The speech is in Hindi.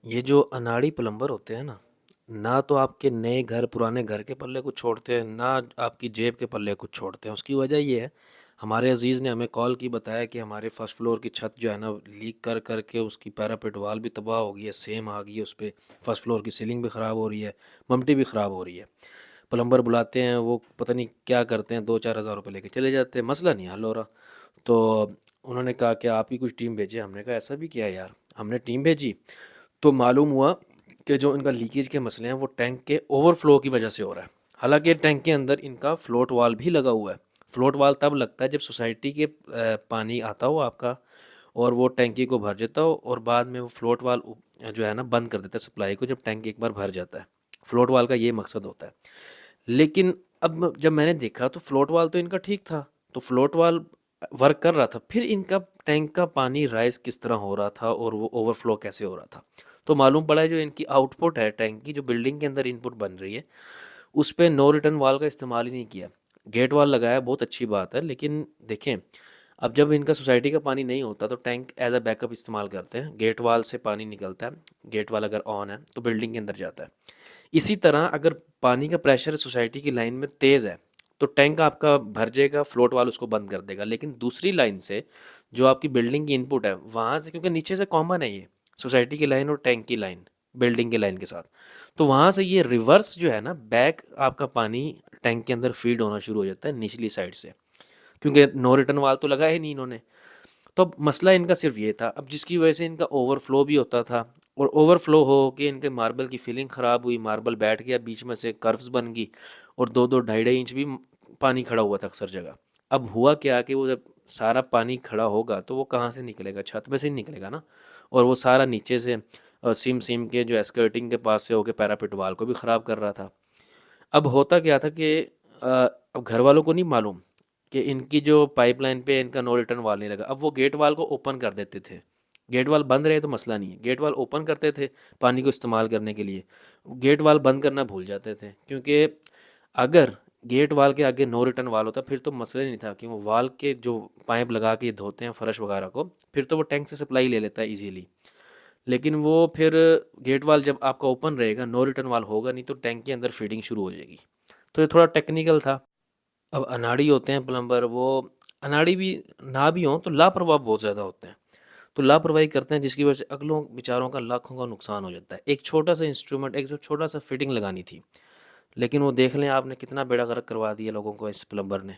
ये जो अनाड़ी प्लम्बर होते हैं ना तो आपके नए घर पुराने घर के पल्ले कुछ छोड़ते हैं, ना आपकी जेब के पल्ले कुछ छोड़ते हैं। उसकी वजह ये है, हमारे अजीज़ ने हमें कॉल की बताया कि हमारे फर्स्ट फ्लोर की छत जो है ना लीक कर कर के उसकी पैरापेट वाल भी तबाह हो गई है, सेम आ गई है उस पे। फर्स्ट फ्लोर की सीलिंग भी ख़राब हो रही है, ममटी भी ख़राब हो रही है। प्लम्बर बुलाते हैं, वो पता नहीं क्या करते हैं, 2-4 हज़ार रुपये लेके चले जाते हैं, मसला नहीं हल हो रहा। तो उन्होंने कहा कि आप ही कुछ टीम भेजिए। हमने कहा ऐसा भी किया यार। हमने टीम भेजी तो मालूम हुआ कि जो इनका लीकेज के मसले हैं वो टैंक के ओवरफ्लो की वजह से हो रहा है। हालांकि टैंक के अंदर इनका फ्लोट वाल भी लगा हुआ है। फ्लोट वाल तब लगता है जब सोसाइटी के पानी आता हो आपका और वो टैंकी को भर देता हो, और बाद में वो फ्लोट वाल जो है ना बंद कर देता है सप्लाई को जब टैंक एक बार भर जाता है। फ्लोट वाल का ये मकसद होता है। लेकिन अब जब मैंने देखा तो फ्लोट वाल तो इनका ठीक था, तो फ्लोट वाल वर्क कर रहा था, फिर इनका टैंक का पानी राइज किस तरह हो रहा था और वो ओवरफ्लो कैसे हो रहा था। तो मालूम पड़ा है जो इनकी आउटपुट है टैंक की, जो बिल्डिंग के अंदर इनपुट बन रही है, उस पे नो रिटर्न वाल का इस्तेमाल ही नहीं किया। गेट वाल लगाया, बहुत अच्छी बात है, लेकिन देखें अब जब इनका सोसाइटी का पानी नहीं होता तो टैंक एज अ बैकअप इस्तेमाल करते हैं। गेट वाल से पानी निकलता है, गेट वाल अगर ऑन है तो बिल्डिंग के अंदर जाता है। इसी तरह अगर पानी का प्रेशर सोसाइटी की लाइन में तेज़ है तो टैंक आपका भर जाएगा, फ्लोट वाल उसको बंद कर देगा। लेकिन दूसरी लाइन से जो आपकी बिल्डिंग की इनपुट है वहाँ से, क्योंकि नीचे से कॉमन है ये सोसाइटी की लाइन और टैंक की लाइन बिल्डिंग के लाइन के साथ, तो वहाँ से ये रिवर्स जो है ना बैक आपका पानी टैंक के अंदर फीड होना शुरू हो जाता है निचली साइड से, क्योंकि नो रिटर्न वाल तो लगा ही नहीं इन्होंने। तो अब मसला इनका सिर्फ ये था, अब जिसकी वजह से इनका ओवरफ्लो भी होता था, और ओवरफ्लो हो के इनके मार्बल की फिलिंग ख़राब हुई, मार्बल बैठ गया, बीच में से कर्व्स बन गई, और 2-2 2.5 इंच भी पानी खड़ा हुआ था अक्सर जगह। अब हुआ क्या कि वो जब सारा पानी खड़ा होगा तो वो कहाँ से निकलेगा, छत में से ही निकलेगा ना, और वो सारा नीचे से सीम सीम के जो एस्कर्टिंग के पास से होके पैरापिट वाल को भी ख़राब कर रहा था। अब होता क्या था कि अब घर वालों को नहीं मालूम कि इनकी जो पाइपलाइन पे इनका नो रिटर्न वाल नहीं लगा। अब वो गेट वाल को ओपन कर देते थे। गेट वाल बंद रहे तो मसला नहीं है, गेट वाल ओपन करते थे पानी को इस्तेमाल करने के लिए। गेट वाल बंद करना भूल जाते थे, क्योंकि अगर गेट वाल के आगे नो रिटर्न वाल होता फिर तो मसला नहीं था कि वो वाल के जो पाइप लगा के धोते हैं फर्श वगैरह को, फिर तो वो टैंक से सप्लाई ले लेता है इजीली। लेकिन वो फिर गेट वाल जब आपका ओपन रहेगा, नो रिटर्न वाल होगा नहीं, तो टैंक के अंदर फीडिंग शुरू हो जाएगी। तो ये थोड़ा टेक्निकल था। अब अनाड़ी होते हैं प्लम्बर, वो अनाड़ी भी ना भी हों तो लापरवाह बहुत ज़्यादा होते हैं। तो लापरवाही करते हैं जिसकी वजह से अगलों बेचारों का लाखों का नुकसान हो जाता है। एक छोटा सा इंस्ट्रूमेंट, एक जो छोटा सा फिटिंग लगानी थी, लेकिन वो देख लें आपने कितना बेड़ा गर्क करवा दिया लोगों को इस प्लम्बर ने।